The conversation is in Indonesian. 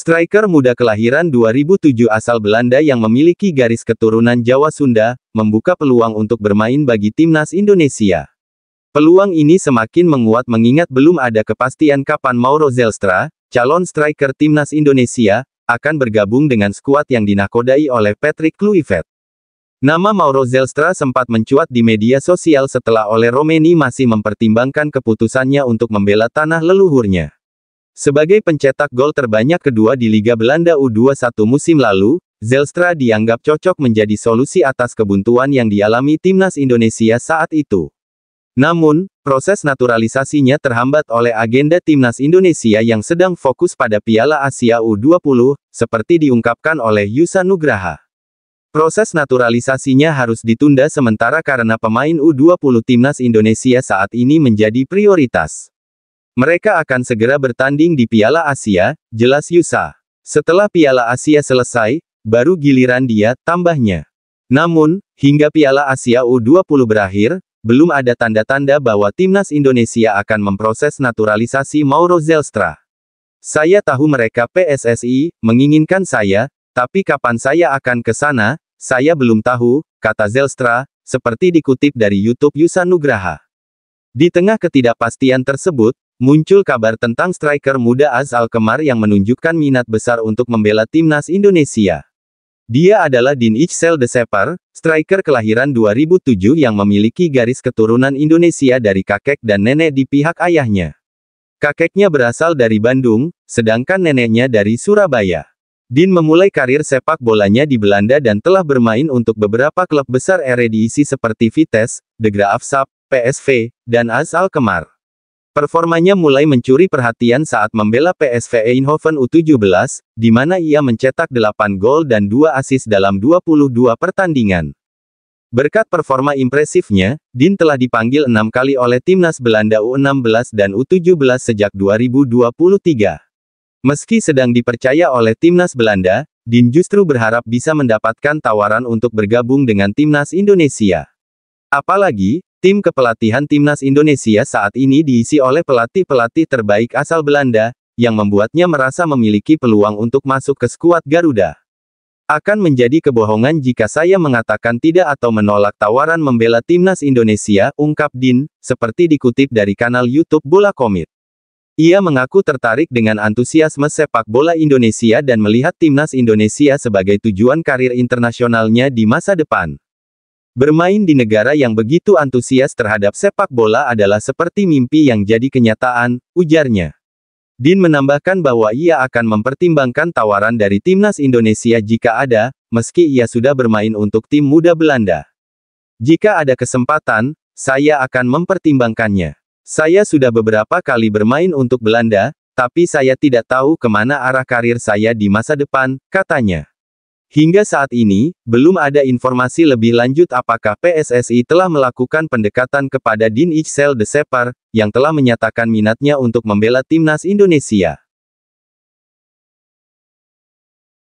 Striker muda kelahiran 2007 asal Belanda yang memiliki garis keturunan Jawa Sunda, membuka peluang untuk bermain bagi timnas Indonesia. Peluang ini semakin menguat mengingat belum ada kepastian kapan Mauro Zelstra, calon striker timnas Indonesia, akan bergabung dengan skuad yang dinakodai oleh Patrick Kluivert. Nama Mauro Zelstra sempat mencuat di media sosial setelah Ole Roemeny masih mempertimbangkan keputusannya untuk membela tanah leluhurnya. Sebagai pencetak gol terbanyak kedua di Liga Belanda U21 musim lalu, Zelstra dianggap cocok menjadi solusi atas kebuntuan yang dialami timnas Indonesia saat itu. Namun, proses naturalisasinya terhambat oleh agenda timnas Indonesia yang sedang fokus pada Piala Asia U20, seperti diungkapkan oleh Yusa Nugraha. Proses naturalisasinya harus ditunda sementara karena pemain U20 timnas Indonesia saat ini menjadi prioritas. Mereka akan segera bertanding di Piala Asia, jelas Yusa. Setelah Piala Asia selesai, baru giliran dia, tambahnya. Namun, hingga Piala Asia U20 berakhir, belum ada tanda-tanda bahwa timnas Indonesia akan memproses naturalisasi Mauro Zelstra. Saya tahu mereka PSSI, menginginkan saya, tapi kapan saya akan ke sana, saya belum tahu, kata Zelstra, seperti dikutip dari YouTube Yusa Nugraha. Di tengah ketidakpastian tersebut, muncul kabar tentang striker muda AS Alkmaar yang menunjukkan minat besar untuk membela timnas Indonesia. Dia adalah Din Ijsel de Separ, striker kelahiran 2007 yang memiliki garis keturunan Indonesia dari kakek dan nenek di pihak ayahnya. Kakeknya berasal dari Bandung, sedangkan neneknya dari Surabaya. Din memulai karir sepak bolanya di Belanda dan telah bermain untuk beberapa klub besar Eredivisie seperti Vitesse, De Graafschap, PSV, dan AS Alkmaar. Performanya mulai mencuri perhatian saat membela PSV Eindhoven U17, di mana ia mencetak 8 gol dan 2 assist dalam 22 pertandingan. Berkat performa impresifnya, Din telah dipanggil 6 kali oleh timnas Belanda U16 dan U17 sejak 2023. Meski sedang dipercaya oleh timnas Belanda, Din justru berharap bisa mendapatkan tawaran untuk bergabung dengan timnas Indonesia. Apalagi, tim kepelatihan timnas Indonesia saat ini diisi oleh pelatih-pelatih terbaik asal Belanda, yang membuatnya merasa memiliki peluang untuk masuk ke skuad Garuda. Akan menjadi kebohongan jika saya mengatakan tidak atau menolak tawaran membela timnas Indonesia, ungkap Din, seperti dikutip dari kanal YouTube Bola Komit. Ia mengaku tertarik dengan antusiasme sepak bola Indonesia dan melihat timnas Indonesia sebagai tujuan karir internasionalnya di masa depan. Bermain di negara yang begitu antusias terhadap sepak bola adalah seperti mimpi yang jadi kenyataan, ujarnya. Din menambahkan bahwa ia akan mempertimbangkan tawaran dari timnas Indonesia jika ada, meski ia sudah bermain untuk tim muda Belanda. Jika ada kesempatan, saya akan mempertimbangkannya. Saya sudah beberapa kali bermain untuk Belanda, tapi saya tidak tahu kemana arah karir saya di masa depan, katanya. Hingga saat ini, belum ada informasi lebih lanjut apakah PSSI telah melakukan pendekatan kepada Din Ijsel de Separ, yang telah menyatakan minatnya untuk membela timnas Indonesia.